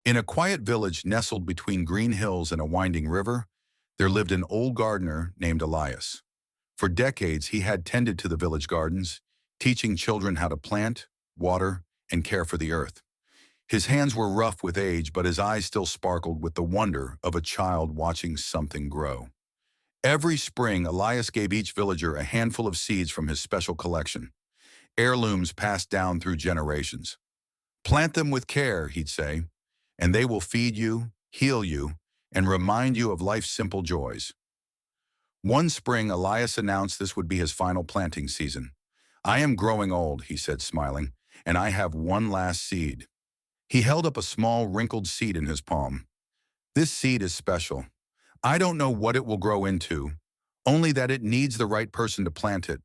In a quiet village nestled between green hills and a winding river, there lived an old gardener named Elias. For decades, he had tended to the village gardens, teaching children how to plant, water, and care for the earth. His hands were rough with age, but his eyes still sparkled with the wonder of a child watching something grow. Every spring, Elias gave each villager a handful of seeds from his special collection, heirlooms passed down through generations. Plant them with care, he'd say, and they will feed you, heal you, and remind you of life's simple joys. One spring, Elias announced this would be his final planting season. "I am growing old," he said, smiling, "and I have one last seed." He held up a small, wrinkled seed in his palm. "This seed is special. I don't know what it will grow into, only that it needs the right person to plant it."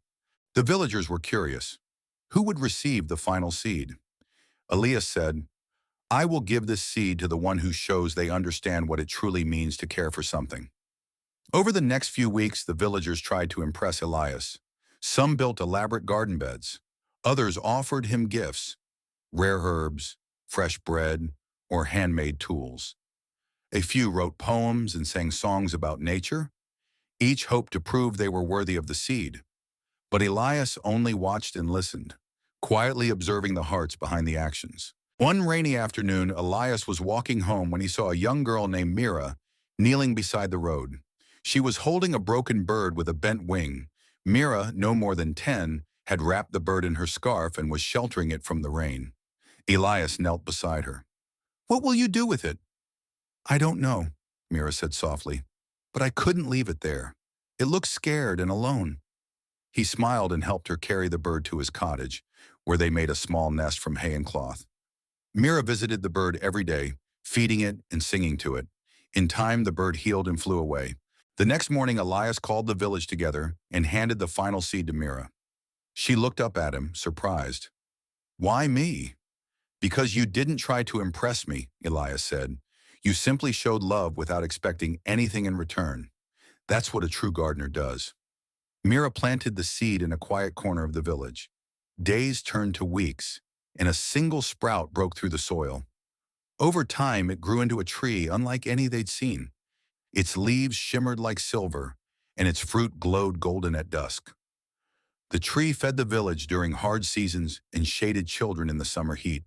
The villagers were curious. Who would receive the final seed? Elias said, "I will give this seed to the one who shows they understand what it truly means to care for something." Over the next few weeks, the villagers tried to impress Elias. Some built elaborate garden beds. Others offered him gifts, rare herbs, fresh bread, or handmade tools. A few wrote poems and sang songs about nature. Each hoped to prove they were worthy of the seed. But Elias only watched and listened, quietly observing the hearts behind the actions. One rainy afternoon, Elias was walking home when he saw a young girl named Mira kneeling beside the road. She was holding a broken bird with a bent wing. Mira, no more than 10, had wrapped the bird in her scarf and was sheltering it from the rain. Elias knelt beside her. "What will you do with it?" "I don't know," Mira said softly, "but I couldn't leave it there. It looks scared and alone." He smiled and helped her carry the bird to his cottage, where they made a small nest from hay and cloth. Mira visited the bird every day, feeding it and singing to it. In time, the bird healed and flew away. The next morning, Elias called the village together and handed the final seed to Mira. She looked up at him, surprised. "Why me?" "Because you didn't try to impress me," Elias said. "You simply showed love without expecting anything in return. That's what a true gardener does." Mira planted the seed in a quiet corner of the village. Days turned to weeks, and a single sprout broke through the soil. Over time, it grew into a tree unlike any they'd seen. Its leaves shimmered like silver, and its fruit glowed golden at dusk. The tree fed the village during hard seasons and shaded children in the summer heat.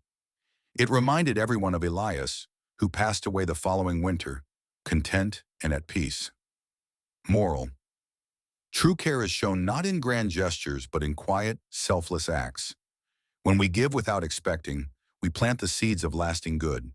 It reminded everyone of Elias, who passed away the following winter, content and at peace. Moral: true care is shown not in grand gestures, but in quiet, selfless acts. When we give without expecting, we plant the seeds of lasting good.